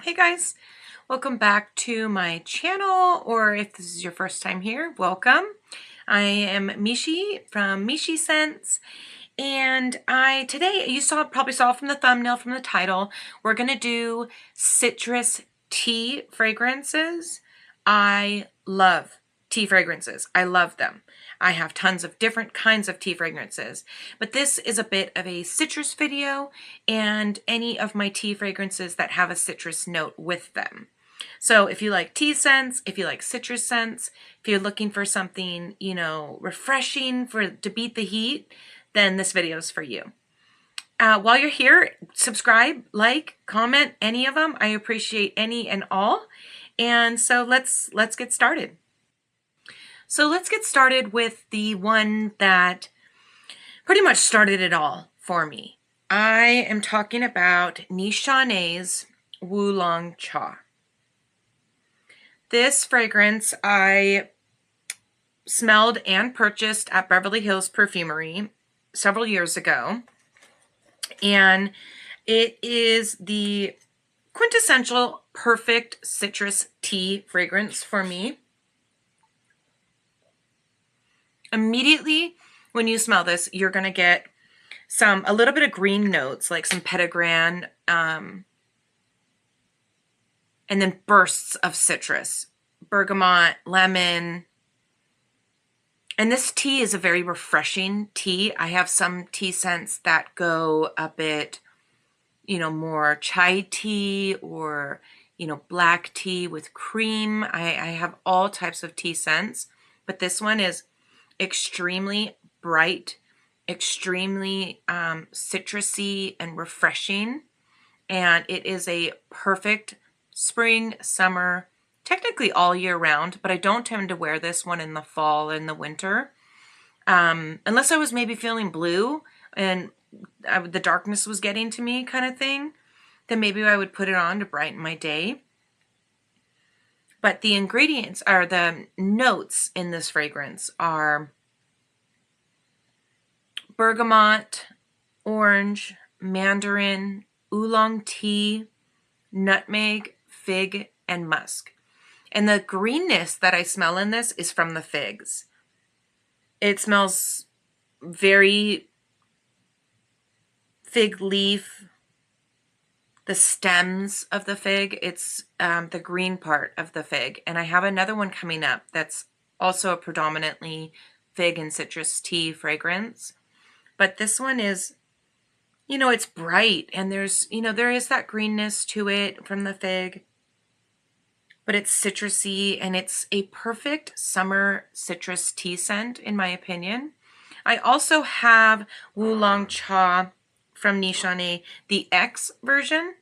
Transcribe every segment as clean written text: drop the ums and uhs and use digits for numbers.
Hey guys, welcome back to my channel, or if this is your first time here, welcome. I am Mishi from Luckyscent, and today, probably saw from the thumbnail, from the title, we're gonna do citrus tea fragrances. I love tea fragrances. I love them. I have tons of different kinds of tea fragrances, but this is a bit of a citrus video and any of my tea fragrances that have a citrus note with them. So if you like tea scents, if you like citrus scents, if you're looking for something, refreshing to beat the heat, then this video is for you. While you're here, subscribe, like, comment, any of them. I appreciate any and all. And so let's get started. So let's get started with the one that pretty much started it all for me. I am talking about Nishane's Wulong Chaw. This fragrance I smelled and purchased at Beverly Hills Perfumery several years ago. And it is the quintessential perfect citrus tea fragrance for me. Immediately when you smell this, you're going to get a little bit of green notes, like some petitgrain, and then bursts of citrus, bergamot, lemon. And this tea is a very refreshing tea. I have some tea scents that go a bit, more chai tea or, black tea with cream. I have all types of tea scents, but this one is extremely bright, extremely citrusy and refreshing. And it is a perfect spring, summer, technically all year round, but I don't tend to wear this one in the fall and the winter. Unless I was maybe feeling blue and the darkness was getting to me kind of thing, then maybe I would put it on to brighten my day. But the ingredients are the notes in this fragrance are bergamot, orange, mandarin, oolong tea, nutmeg, fig, and musk. And the greenness that I smell in this is from the figs. It smells very fig leaf, the stems of the fig. It's the green part of the fig. And I have another one coming up that's also a predominantly fig and citrus tea fragrance. But this one is, it's bright and there is that greenness to it from the fig, but it's citrusy and it's a perfect summer citrus tea scent in my opinion. I also have Wulong Chaw from Nishane, the X version.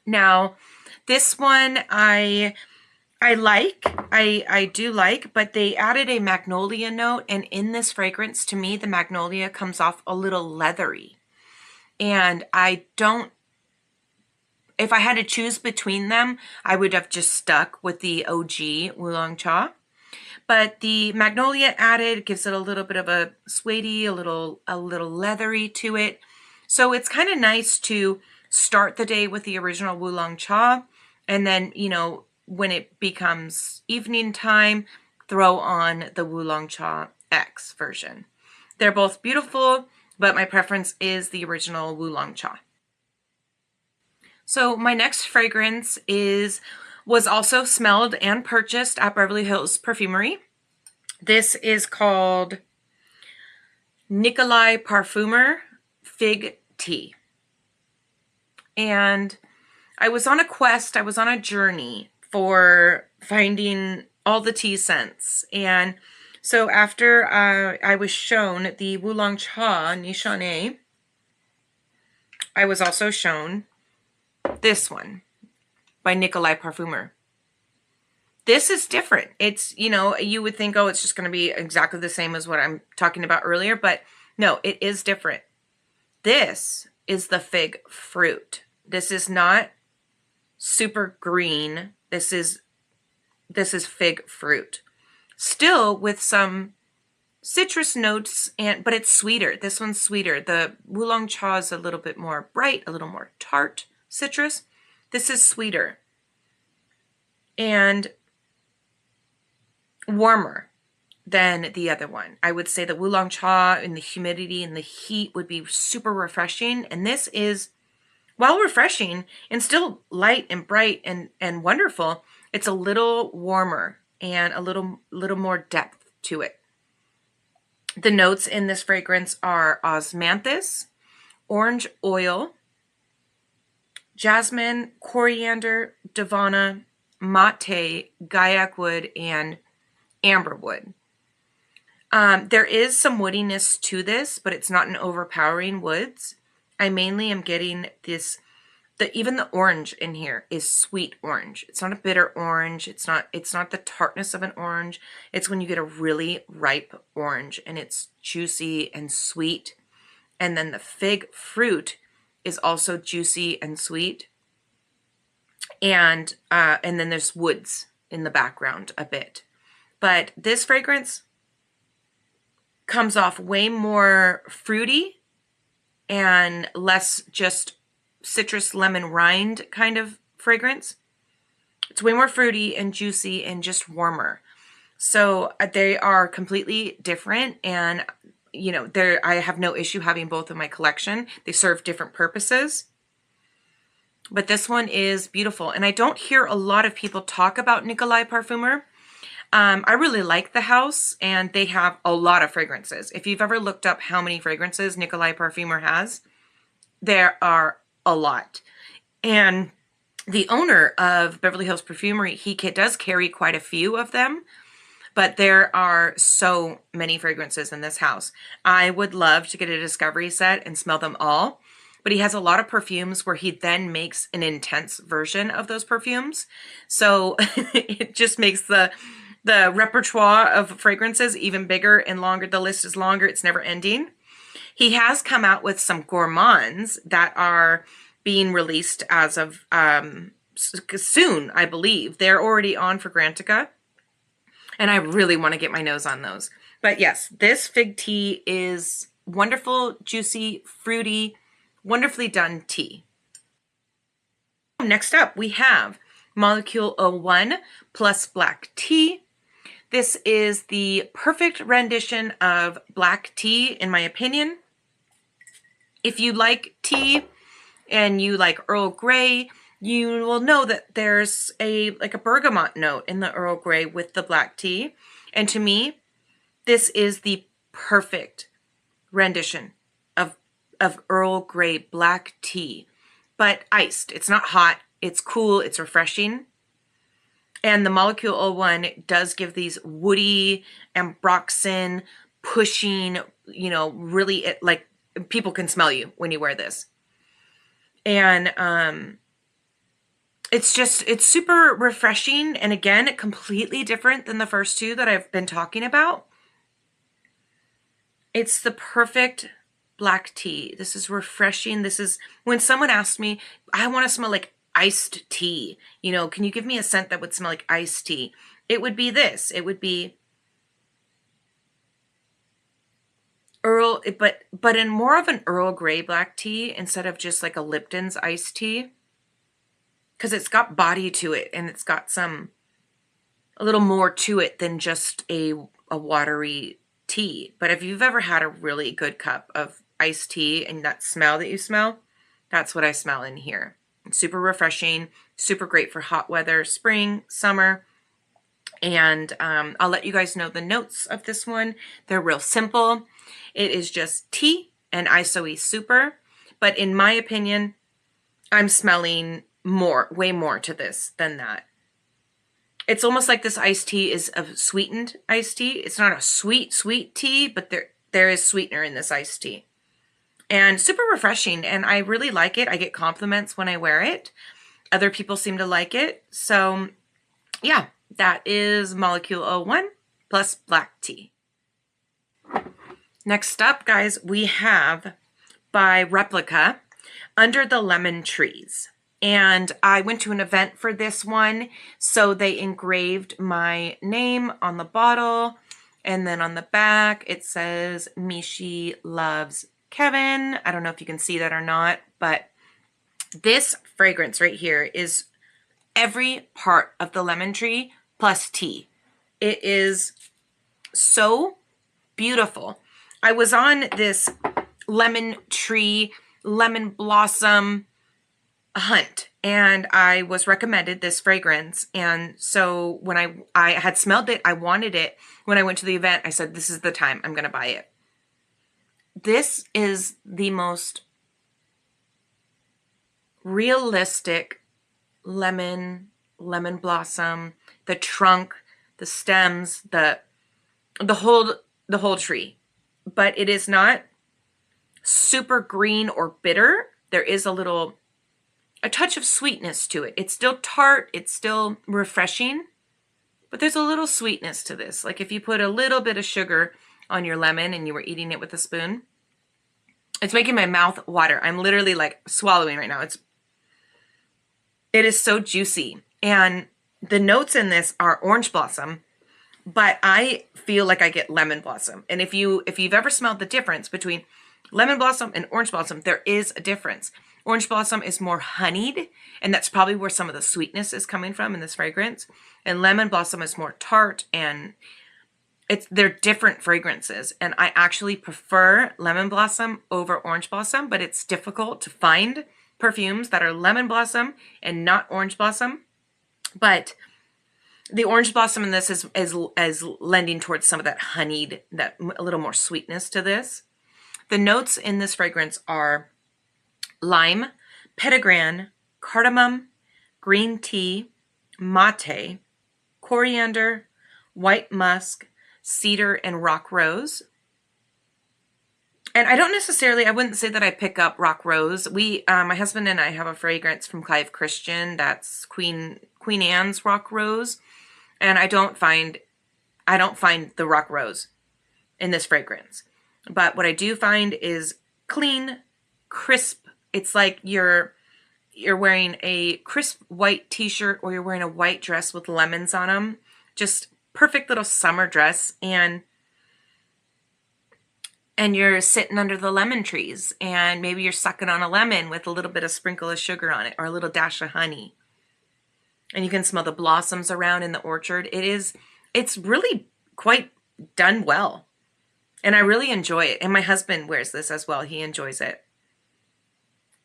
Now, this one I do like, but they added a magnolia note, and in this fragrance, to me, the magnolia comes off a little leathery. And if I had to choose between them, I would have just stuck with the OG Wulong Chaw. But the magnolia added gives it a little bit of a suede-y, a little leathery to it. So it's kind of nice to start the day with the original Wulong Chaw, and then, when it becomes evening time, throw on the Wulong Chaw X version. They're both beautiful, but my preference is the original Wulong Chaw. So my next fragrance was also smelled and purchased at Beverly Hills Perfumery. This is called Nikolai Parfumer Fig Tea. And I was on a quest, I was on a journey for finding all the tea scents. And so after I was shown the Wulong Chaw Nishane, I was also shown this one by Nikolai Parfumer. This is different. It's, you would think, oh, it's just going to be exactly the same as what I'm talking about earlier, but no, it is different. This is the fig fruit. This is not super green. This is fig fruit. Still with some citrus notes, but it's sweeter. This one's sweeter. The Wulong Chaw is a little bit more bright, a little more tart citrus. This is sweeter and warmer than the other one. I would say the Wulong Chaw in the humidity and the heat would be super refreshing. And this is, while refreshing and still light and bright and wonderful, it's a little warmer and a little more depth to it. The notes in this fragrance are osmanthus, orange oil, jasmine, coriander, davana, mate, gaiac wood, and amberwood. There is some woodiness to this, but it's not an overpowering woods. I mainly am getting this, even the orange in here is sweet orange. It's not a bitter orange. It's not the tartness of an orange. It's when you get a really ripe orange and it's juicy and sweet. And then the fig fruit is also juicy and sweet. And then there's woods in the background a bit. But this fragrance comes off way more fruity and less just citrus lemon rind kind of fragrance. It's way more fruity and juicy and just warmer. So they are completely different, and you know, I have no issue having both in my collection. They serve different purposes. But this one is beautiful, and I don't hear a lot of people talk about Nikolai Parfumer. I really like the house, and they have a lot of fragrances. If you've ever looked up how many fragrances Nikolai Parfumer has, there are a lot. And the owner of Beverly Hills Perfumery, he does carry quite a few of them, but there are so many fragrances in this house. I would love to get a discovery set and smell them all, but he has a lot of perfumes where he then makes an intense version of those perfumes. So it just makes the repertoire of fragrances even bigger and longer. The list is longer. It's never ending. He has come out with some gourmands that are being released as of soon, I believe. They're already on for Grantica, and I really want to get my nose on those. But yes, this fig tea is wonderful, juicy, fruity, wonderfully done tea. Next up, we have Molecule 01 plus black tea. This is the perfect rendition of black tea, in my opinion. If you like tea and you like Earl Grey, you will know that there's a bergamot note in the Earl Grey with the black tea. And to me, this is the perfect rendition of Earl Grey black tea, but iced. It's not hot. It's cool. It's refreshing. And the Molecule 01 does give these woody, ambroxan, pushing, you know, really, like, people can smell you when you wear this. And it's super refreshing. And again, completely different than the first two that I've been talking about. It's the perfect black tea. This is refreshing. This is when someone asks me, I want to smell like iced tea. You know, can you give me a scent that would smell like iced tea? It would be this. It would be Earl, but in more of an Earl Grey black tea instead of just like a Lipton's iced tea, because it's got body to it and it's got a little more to it than just a watery tea. But if you've ever had a really good cup of iced tea and that smell that you smell, that's what I smell in here. It's super refreshing, super great for hot weather, spring, summer. And I'll let you guys know the notes of this one. They're real simple. It is just tea and ISOE super. But in my opinion, I'm smelling way more to this than that. It's almost like this iced tea is a sweetened iced tea. It's not a sweet tea, but there is sweetener in this iced tea. And super refreshing, and I really like it. I get compliments when I wear it. Other people seem to like it. So yeah, that is Molecule 01 plus black tea. Next up, guys, we have by Replica, Under the Lemon Trees. And I went to an event for this one, so they engraved my name on the bottle, and then on the back it says Mishi loves Kevin. I don't know if you can see that or not, but This fragrance right here is every part of the lemon tree plus tea. It is so beautiful. I was on this lemon tree, lemon blossom hunt, and I was recommended this fragrance. And so when I had smelled it, I wanted it. When I went to the event, I said, this is the time I'm going to buy it. This is the most realistic lemon blossom, the trunk, the stems, the whole tree. But it is not super green or bitter. There is a touch of sweetness to it. It's still tart, it's still refreshing, but there's a little sweetness to this. Like if you put a little bit of sugar on your lemon and you were eating it with a spoon, it's making my mouth water. I'm literally like swallowing right now. It is so juicy. And the notes in this are orange blossom, but I feel like I get lemon blossom. And if you've ever smelled the difference between lemon blossom and orange blossom, there is a difference. Orange blossom is more honeyed, and that's probably where some of the sweetness is coming from in this fragrance. And lemon blossom is more tart, and they're different fragrances. And I actually prefer lemon blossom over orange blossom, but it's difficult to find perfumes that are lemon blossom and not orange blossom. But the orange blossom in this is lending towards some of that honeyed, that a little more sweetness to this. The notes in this fragrance are lime, petitgrain, cardamom, green tea, mate, coriander, white musk, cedar, and rock rose. And I wouldn't say that I pick up rock rose. My husband and I have a fragrance from Clive Christian that's Queen Anne's rock rose, and I don't find the rock rose in this fragrance. But what I do find is clean, crisp. It's like you're wearing a crisp white t-shirt or you're wearing a white dress with lemons on them. Just perfect little summer dress, and you're sitting under the lemon trees, and maybe you're sucking on a lemon with a little bit of sprinkle of sugar on it or a little dash of honey. And you can smell the blossoms around in the orchard. It's really quite done well. And I really enjoy it. And my husband wears this as well. He enjoys it.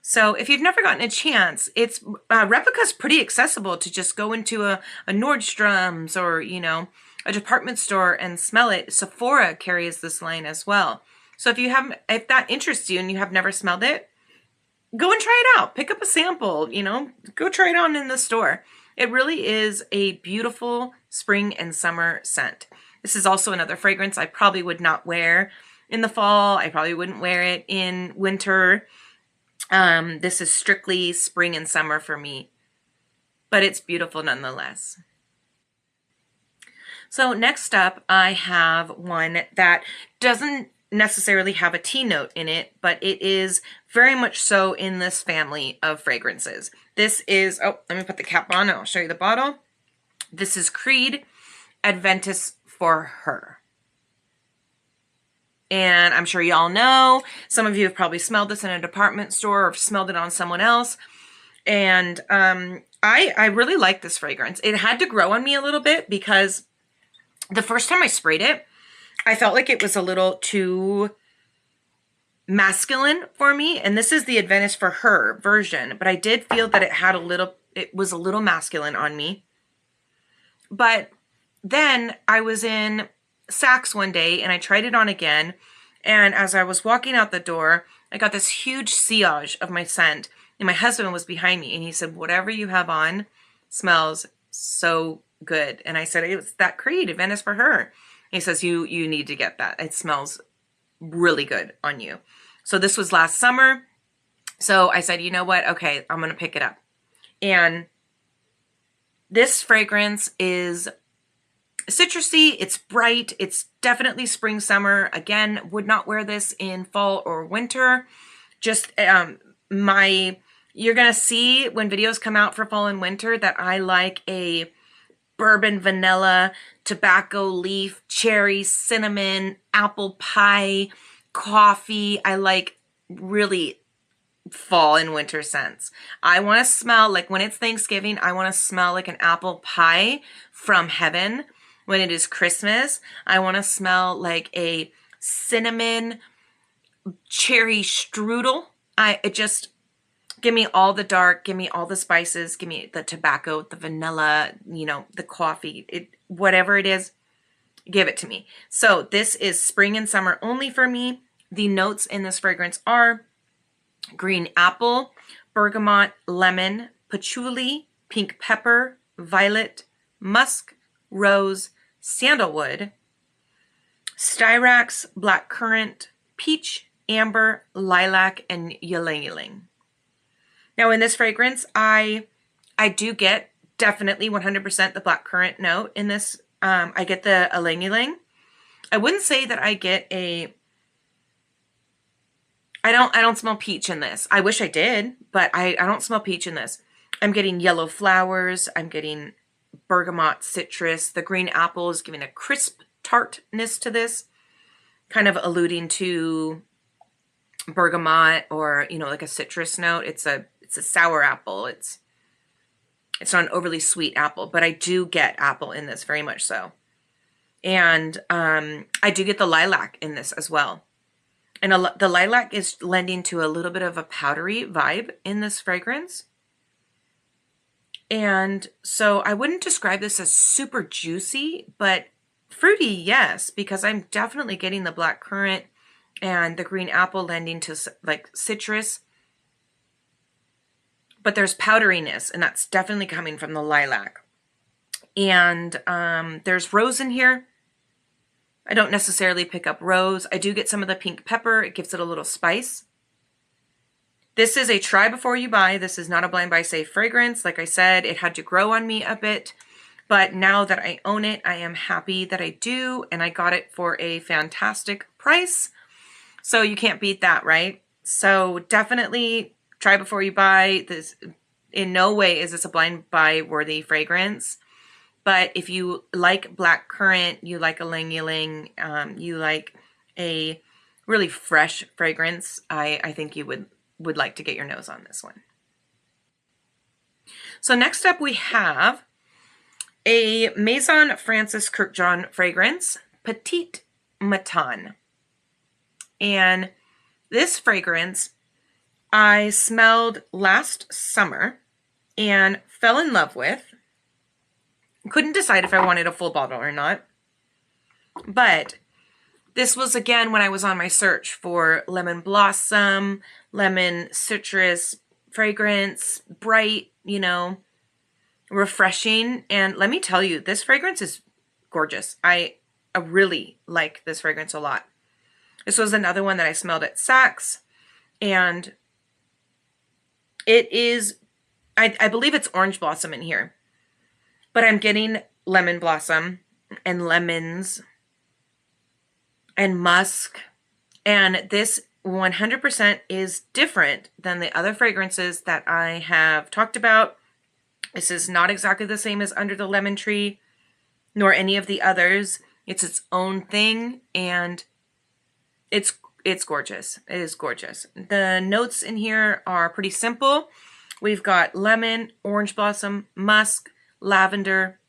So if you've never gotten a chance, Replica's pretty accessible to just go into a Nordstrom's or, a department store and smell it. Sephora carries this line as well. So if that interests you and you have never smelled it, go and try it out. Pick up a sample, go try it on in the store. It really is a beautiful spring and summer scent. This is also another fragrance I probably would not wear in the fall. I probably wouldn't wear it in winter. This is strictly spring and summer for me, but it's beautiful nonetheless. So next up, I have one that doesn't necessarily have a tea note in it, but it is very much so in this family of fragrances. This is, let me put the cap on and I'll show you the bottle. This is Creed Aventus For Her. And I'm sure y'all know, some of you have probably smelled this in a department store or smelled it on someone else. And I really like this fragrance. It had to grow on me a little bit because the first time I sprayed it, I felt like it was a little too masculine for me. And this is the Aventus For Her version, but I did feel that it was a little masculine on me. But then I was in Saks one day and I tried it on again. And as I was walking out the door, I got this huge sillage of my scent. And my husband was behind me and he said, whatever you have on smells so good. And I said, it's that Creed Aventus For Her. And he says, you need to get that. It smells really good on you. So this was last summer. So I said, you know what? Okay, I'm going to pick it up. And this fragrance is citrusy. It's bright. It's definitely spring, summer. Again, would not wear this in fall or winter. Just you're going to see when videos come out for fall and winter that I like a bourbon, vanilla, tobacco leaf, cherry, cinnamon, apple pie, coffee. I like really fall and winter scents. I want to smell like when it's Thanksgiving, I want to smell like an apple pie from heaven. When it is Christmas, I want to smell like a cinnamon cherry strudel. It just give me all the dark, give me all the spices, give me the tobacco, the vanilla, you know, the coffee, whatever it is, give it to me. So this is spring and summer only for me. The notes in this fragrance are green apple, bergamot, lemon, patchouli, pink pepper, violet, musk, rose, sandalwood, styrax, blackcurrant, peach, amber, lilac, and ylang ylang. Now in this fragrance, I do get definitely 100% the blackcurrant note in this. I get the ylang ylang. I wouldn't say that I get I don't smell peach in this. I wish I did, but I don't smell peach in this. I'm getting yellow flowers. I'm getting bergamot, citrus. The green apple is giving a crisp tartness to this, kind of alluding to bergamot or, you know, like a citrus note. It's a sour apple. It's not an overly sweet apple, but I do get apple in this, very much so. And I do get the lilac in this as well. And the lilac is lending to a little bit of a powdery vibe in this fragrance. And so I wouldn't describe this as super juicy, but fruity, yes, because I'm definitely getting the blackcurrant and the green apple lending to like citrus. But there's powderiness, and that's definitely coming from the lilac. And there's rose in here. I don't necessarily pick up rose. I do get some of the pink pepper. It gives it a little spice. This is a try before you buy. This is not a blind buy safe fragrance. Like I said, it had to grow on me a bit. But now that I own it, I am happy that I do. And I got it for a fantastic price. So you can't beat that, right? So definitely try before you buy. This in no way is this a blind buy worthy fragrance. But if you like blackcurrant, you like ylang ylang, you like a really fresh fragrance, I think you would like to get your nose on this one. So next up we have a Maison Francis Kurkdjian fragrance, Petite Matin. And this fragrance I smelled last summer and fell in love with. Couldn't decide if I wanted a full bottle or not. But this was again when I was on my search for lemon blossom, lemon citrus fragrance, bright, you know, refreshing. And let me tell you, this fragrance is gorgeous. I really like this fragrance a lot. This was another one that I smelled at Saks, and it is, I believe it's orange blossom in here. But I'm getting lemon blossom and lemons and musk. And this 100% is different than the other fragrances that I have talked about. This is not exactly the same as Under the Lemon Tree, nor any of the others. It's its own thing, and it's gorgeous. It is gorgeous. The notes in here are pretty simple. We've got lemon, orange blossom, musk, lavender,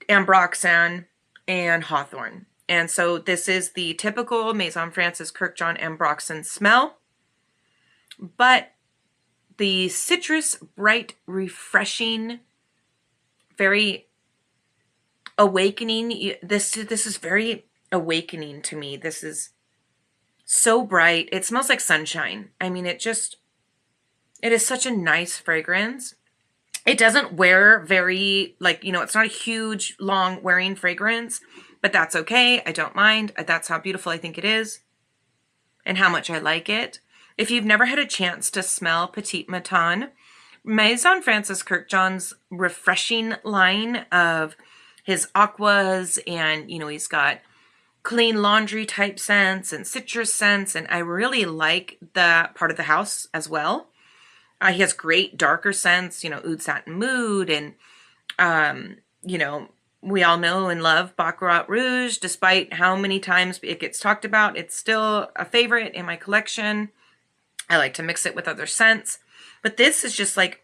ambroxan, and hawthorn. And so this is the typical Maison Francis Kurkdjian ambroxan smell. But the citrus, bright, refreshing, very awakening. This is very awakening to me. This is so bright. It smells like sunshine. I mean, it is such a nice fragrance. It doesn't wear very, like, you know, it's not a huge, long wearing fragrance, but that's okay. I don't mind. That's how beautiful I think it is and how much I like it. If you've never had a chance to smell Petite Matin, Maison Francis Kurkdjian's refreshing line of his aquas, and, you know, he's got clean laundry type scents and citrus scents, and I really like that part of the house as well. He has great darker scents, you know, Oud Satin Mood, and, you know, we all know and love Baccarat Rouge. Despite how many times it gets talked about, it's still a favorite in my collection. I like to mix it with other scents. But this is just like,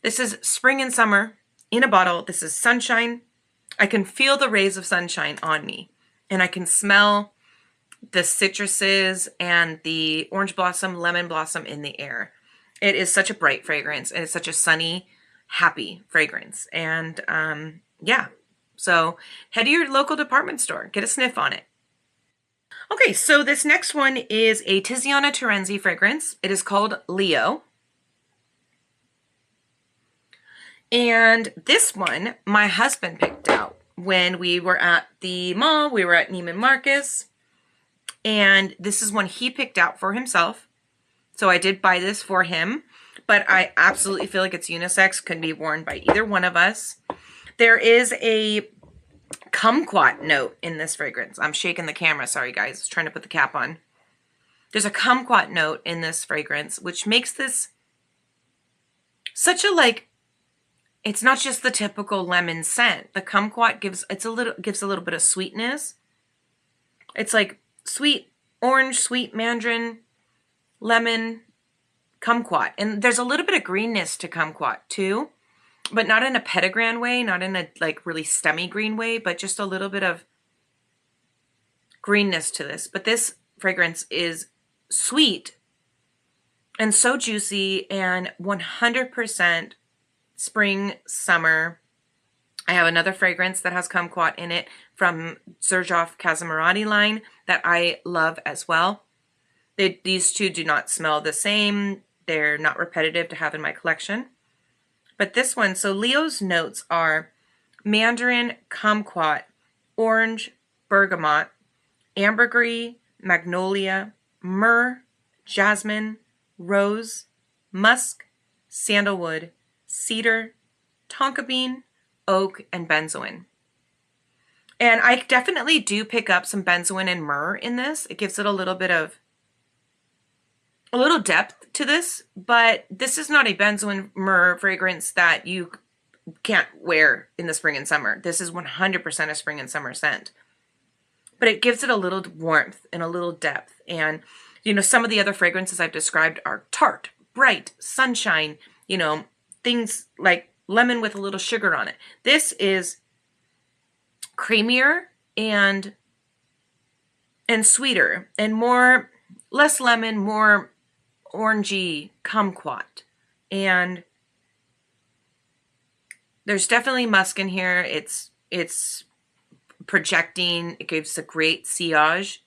this is spring and summer in a bottle. This is sunshine. I can feel the rays of sunshine on me. And I can smell the citruses and the orange blossom, lemon blossom in the air. It is such a bright fragrance, and it's such a sunny, happy fragrance. And yeah, so head to your local department store, get a sniff on it. Okay, so this next one is a Tiziana Terenzi fragrance. It is called Leo. And this one, my husband picked out when we were at the mall. We were at Neiman Marcus. And this is one he picked out for himself. So I did buy this for him. But I absolutely feel like it's unisex. Could be worn by either one of us. There is a kumquat note in this fragrance. I'm shaking the camera. Sorry, guys. I was trying to put the cap on. There's a kumquat note in this fragrance, which makes this such a, like, it's not just the typical lemon scent. The kumquat gives a little bit of sweetness. It's like sweet orange, sweet mandarin, lemon, kumquat. And there's a little bit of greenness to kumquat too, but not in a petitgrand way, not in a like really stemmy green way, but just a little bit of greenness to this. But this fragrance is sweet and so juicy and 100% spring, summer. I have another fragrance that has kumquat in it from Serge Casamarati line that I love as well. These two do not smell the same. They're not repetitive to have in my collection. But this one, so Leo's notes are mandarin, kumquat, orange, bergamot, ambergris, magnolia, myrrh, jasmine, rose, musk, sandalwood, cedar, tonka bean, oak, and benzoin. And I definitely do pick up some benzoin and myrrh in this. It gives it a little depth to this, but this is not a benzoin myrrh fragrance that you can't wear in the spring and summer. This is 100% a spring and summer scent. But it gives it a little warmth and a little depth. And, you know, some of the other fragrances I've described are tart, bright, sunshine, you know, things like lemon with a little sugar on it. This is creamier and sweeter and less lemon, more orangey kumquat. And there's definitely musk in here. It's projecting. It gives a great sillage.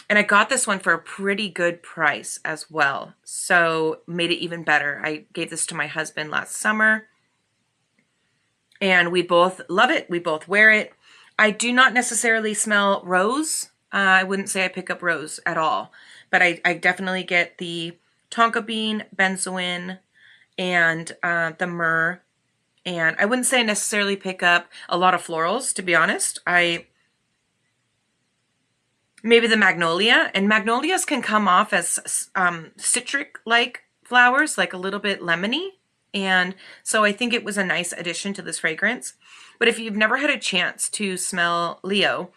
And I got this one for a pretty good price as well. So made it even better. I gave this to my husband last summer. And we both love it. We both wear it. I do not necessarily smell rose. I wouldn't say I pick up rose at all. But I definitely get the tonka bean, benzoin, and the myrrh. And I wouldn't say I necessarily pick up a lot of florals, to be honest. Maybe the magnolia. And magnolias can come off as citric-like flowers, like a little bit lemony. And so I think it was a nice addition to this fragrance. But if you've never had a chance to smell Leo,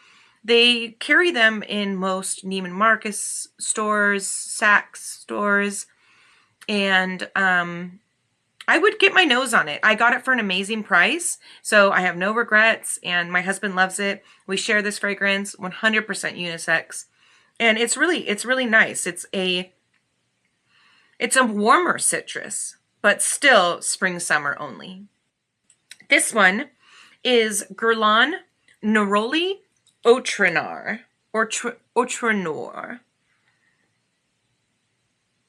they carry them in most Neiman Marcus stores, Saks stores, and I would get my nose on it. I got it for an amazing price, so I have no regrets, and my husband loves it. We share this fragrance, 100% unisex, and it's really nice. It's a warmer citrus, but still spring summer only. This one is Guerlain Neroli Outrenoir or Outrenoir.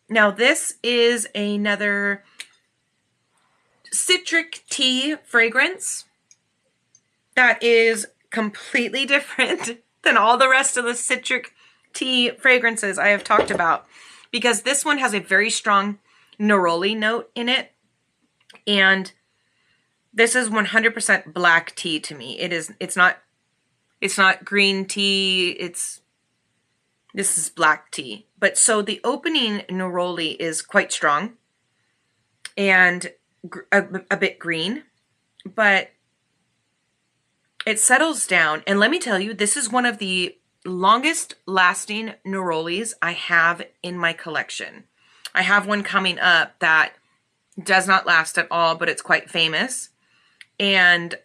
Now this is another citric tea fragrance that is completely different than all the rest of the citric tea fragrances I have talked about, because this one has a very strong neroli note in it, and this is 100% black tea to me. It's not green tea, this is black tea. But so the opening neroli is quite strong and a bit green, but it settles down. And let me tell you, this is one of the longest lasting Nerolis I have in my collection. I have one coming up that does not last at all, but it's quite famous. And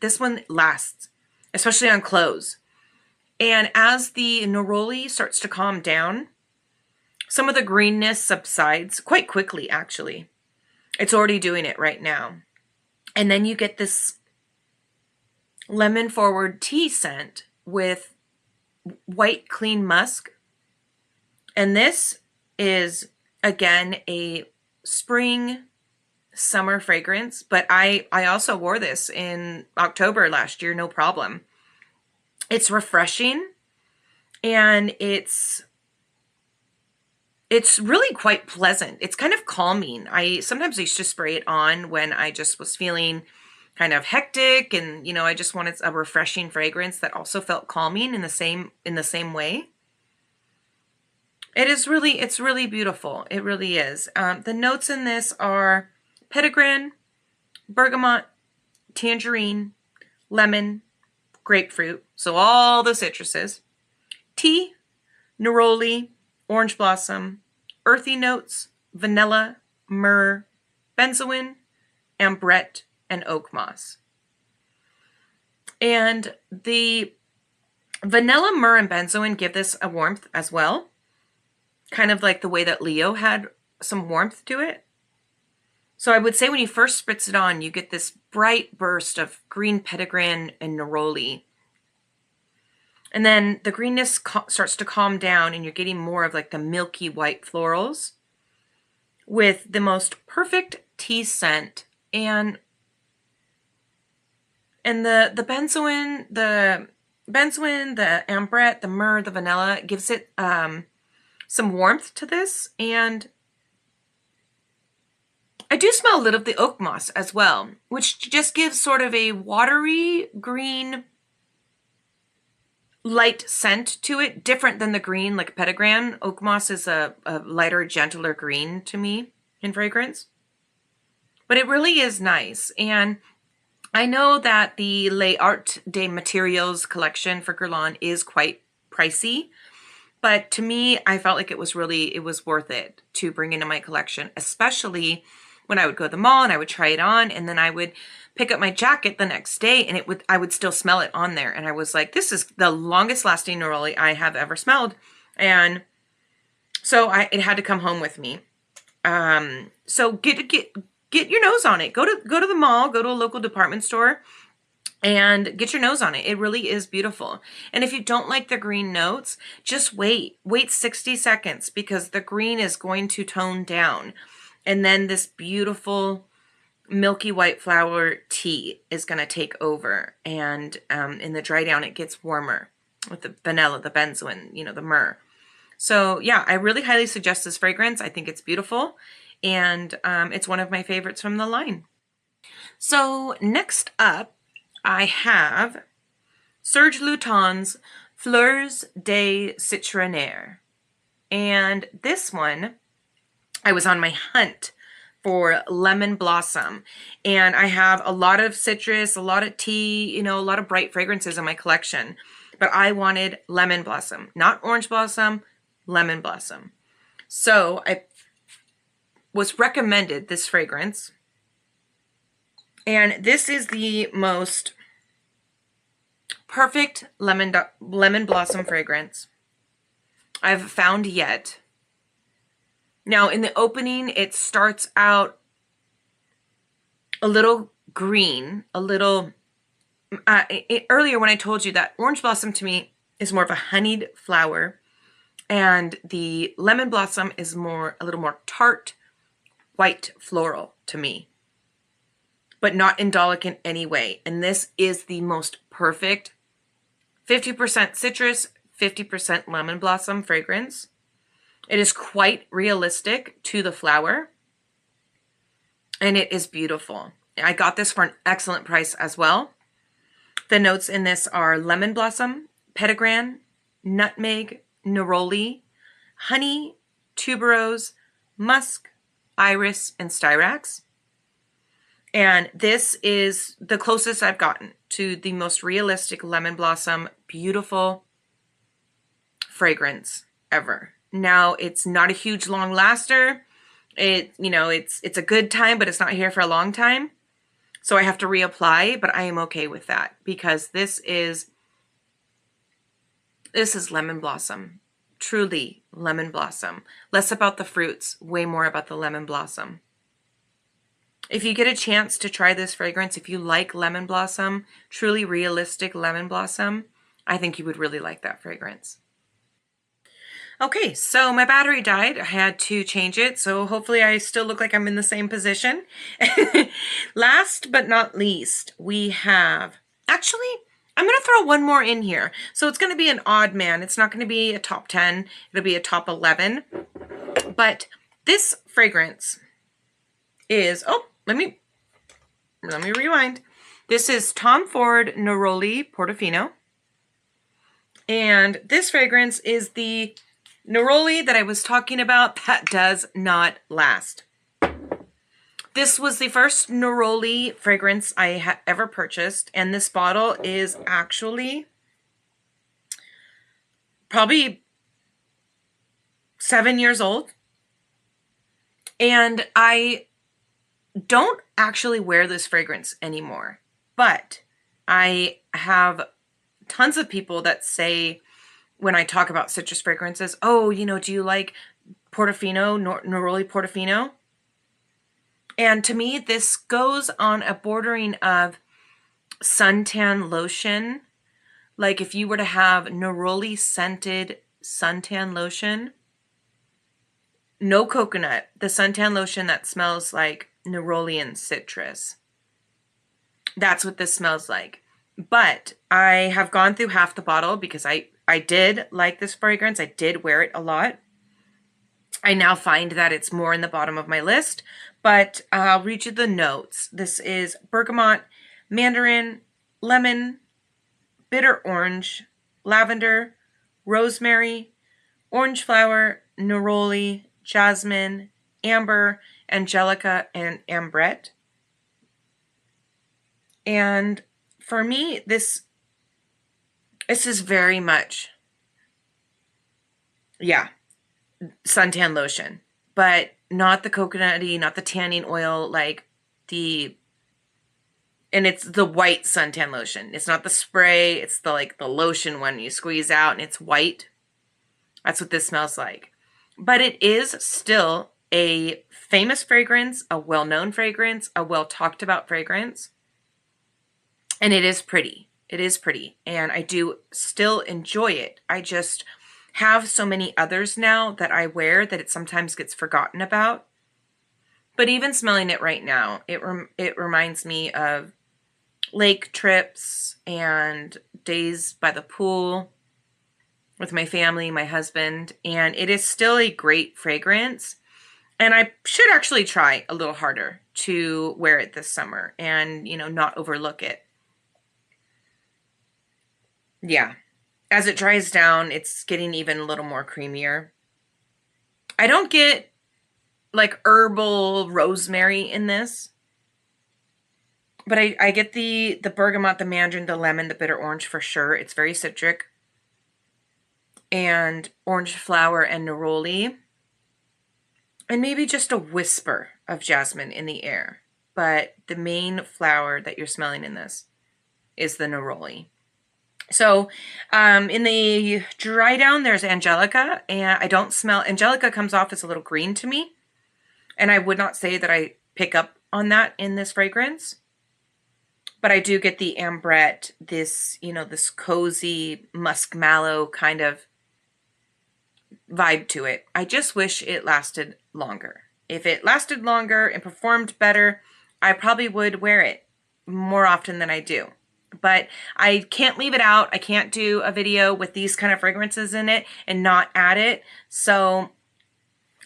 this one lasts, especially on clothes. And as the Neroli starts to calm down, some of the greenness subsides quite quickly, actually. It's already doing it right now. And then you get this lemon forward tea scent with white clean musk. And this is, again, a spring summer fragrance, but I also wore this in October last year, no problem. It's refreshing, and it's really quite pleasant. It's kind of calming. Sometimes I used to spray it on when I just was feeling kind of hectic, and you know, I just wanted a refreshing fragrance that also felt calming in the same way. It's really beautiful. It really is. The notes in this are petitgrain, bergamot, tangerine, lemon, grapefruit, so all the citruses, tea, neroli, orange blossom, earthy notes, vanilla, myrrh, benzoin, ambrette, and oak moss. And the vanilla, myrrh, and benzoin give this a warmth as well, kind of like the way that Leo had some warmth to it. So I would say when you first spritz it on, you get this bright burst of green petitgrain and neroli. And then the greenness starts to calm down, and you're getting more of like the milky white florals with the most perfect tea scent. And the benzoin, the ambrette, the myrrh, the vanilla gives it some warmth to this. And I do smell a little of the oak moss as well, which just gives sort of a watery green light scent to it, different than the green like petitgrain. Oak moss is a lighter, gentler green to me in fragrance. But it really is nice. And I know that the Les Arts des Materiaux collection for Guerlain is quite pricey, but to me, I felt like it was worth it to bring into my collection, especially when I would go to the mall and I would try it on, and then I would pick up my jacket the next day and I would still smell it on there. And I was like, this is the longest lasting neroli I have ever smelled. And so it had to come home with me. So get your nose on it. Go to the mall, go to a local department store and get your nose on it. It really is beautiful. And if you don't like the green notes, just wait 60 seconds because the green is going to tone down. And then this beautiful milky white flower tea is going to take over. And in the dry down, it gets warmer with the vanilla, the benzoin, the myrrh. So yeah, I really highly suggest this fragrance. I think it's beautiful. And it's one of my favorites from the line. So next up, I have Serge Lutens Fleurs de Citronnier. And this one, I was on my hunt for lemon blossom. And I have a lot of citrus, a lot of tea, a lot of bright fragrances in my collection. But I wanted lemon blossom, not orange blossom, lemon blossom. So I was recommended this fragrance. And this is the most perfect lemon blossom fragrance I've found yet. Now, in the opening, it starts out a little green, a little... earlier when I told you that orange blossom to me is more of a honeyed flower, and the lemon blossom is a little more tart, white floral to me, but not indolic in any way. And this is the most perfect 50% citrus, 50% lemon blossom fragrance. It is quite realistic to the flower, and it is beautiful. I got this for an excellent price as well. The notes in this are lemon blossom, petitgrain, nutmeg, neroli, honey, tuberose, musk, iris, and styrax. And this is the closest I've gotten to the most realistic lemon blossom, beautiful fragrance ever. Now, it's not a huge long laster. It's a good time, but it's not here for a long time. So I have to reapply, but I am okay with that because this is lemon blossom. Truly lemon blossom. Less about the fruits, way more about the lemon blossom. If you get a chance to try this fragrance, if you like lemon blossom, truly realistic lemon blossom, I think you would really like that fragrance. Okay, so my battery died. I had to change it, so hopefully I still look like I'm in the same position. Last but not least, we have, actually, I'm going to throw one more in here. So it's going to be an odd man. It's not going to be a top 10. It'll be a top 11. But this fragrance is, oh, let me rewind. This is Tom Ford Neroli Portofino. And this fragrance is the Neroli that I was talking about that does not last. This was the first Neroli fragrance I ever purchased, and this bottle is actually probably 7 years old. And I don't actually wear this fragrance anymore, but I have tons of people that say, when I talk about citrus fragrances, oh, do you like Portofino, Neroli Portofino? And to me, this goes on a bordering of suntan lotion. Like if you were to have Neroli scented suntan lotion, no coconut, the suntan lotion that smells like Neroli and citrus. That's what this smells like. But I have gone through half the bottle because I did like this fragrance. I did wear it a lot. I now find that it's more in the bottom of my list, but I'll read you the notes. This is bergamot, mandarin, lemon, bitter orange, lavender, rosemary, orange flower, neroli, jasmine, amber, angelica, and ambrette. And for me, this is very much, yeah, suntan lotion, but not the coconutty, not the tanning oil, like and it's the white suntan lotion. It's not the spray. It's the lotion one you squeeze out and it's white. That's what this smells like. But it is still a famous fragrance, a well-known fragrance, a well-talked about fragrance. And it is pretty. It is pretty. And I do still enjoy it. I just have so many others now that I wear that it sometimes gets forgotten about. But even smelling it right now, it reminds me of lake trips and days by the pool with my family, my husband, and it is still a great fragrance. And I should actually try a little harder to wear it this summer and, not overlook it. Yeah. As it dries down, it's getting even a little more creamier. I don't get like herbal rosemary in this, but I get the bergamot, the mandarin, the lemon, the bitter orange for sure. It's very citric. And orange flower and neroli. And maybe just a whisper of jasmine in the air. But the main flower that you're smelling in this is the neroli. So in the dry down, there's angelica, and I don't smell, angelica comes off as a little green to me. And I would not say that I pick up on that in this fragrance. But I do get the ambrette, this, this cozy muskmallow kind of vibe to it. I just wish it lasted longer. If it lasted longer and performed better, I probably would wear it more often than I do. But I can't leave it out. I can't do a video with these kind of fragrances in it and not add it. So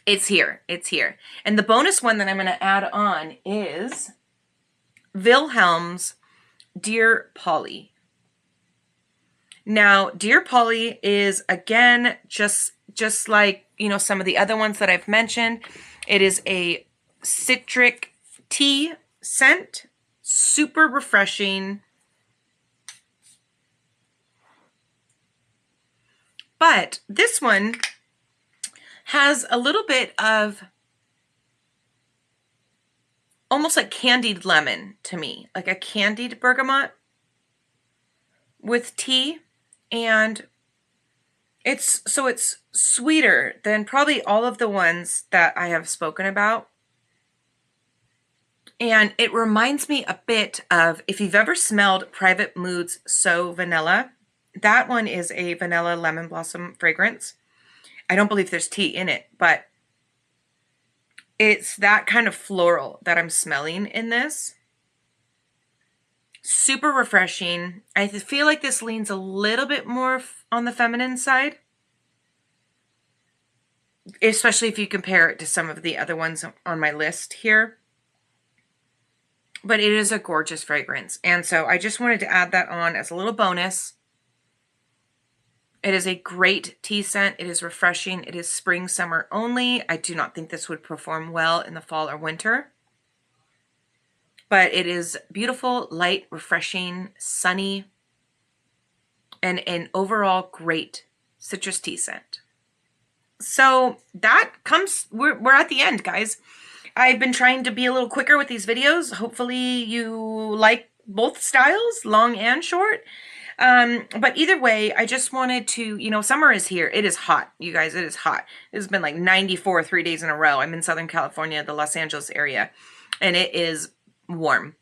it's here. It's here. And the bonus one that I'm going to add on is Vilhelm's Dear Polly. Now, Dear Polly is, again, just like, some of the other ones that I've mentioned. It is a citric tea scent, super refreshing. But this one has a little bit of almost like candied lemon to me, like a candied bergamot with tea. And it's sweeter than probably all of the ones that I have spoken about. And it reminds me a bit of, if you've ever smelled Private Moods So Vanilla, that one is a vanilla lemon blossom fragrance. I don't believe there's tea in it, but it's that kind of floral that I'm smelling in this. Super refreshing. I feel like this leans a little bit more on the feminine side, especially if you compare it to some of the other ones on my list here. But it is a gorgeous fragrance. And so I just wanted to add that on as a little bonus. It is a great tea scent. It is refreshing. It is spring, summer only. I do not think this would perform well in the fall or winter. But it is beautiful, light, refreshing, sunny, and an overall great citrus tea scent. So that comes, we're at the end, guys. I've been trying to be a little quicker with these videos. Hopefully you like both styles, long and short. But either way, I just wanted to, you know, summer is here. It is hot, you guys. It is hot. It's been like 94 3 days in a row. I'm in Southern California, the Los Angeles area, and it is warm.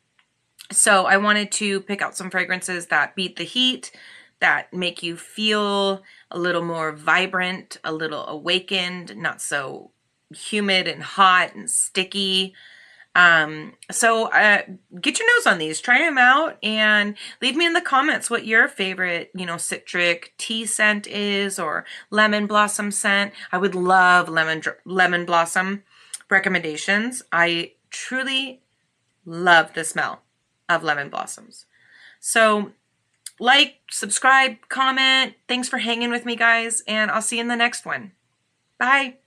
So I wanted to pick out some fragrances that beat the heat, that make you feel a little more vibrant, a little awakened, not so humid and hot and sticky. So get your nose on these, try them out, and leave me in the comments what your favorite, you know, citric tea scent is, or lemon blossom scent. I would love lemon blossom recommendations. I truly love the smell of lemon blossoms. So like, subscribe, comment. Thanks for hanging with me, guys, and I'll see you in the next one. Bye.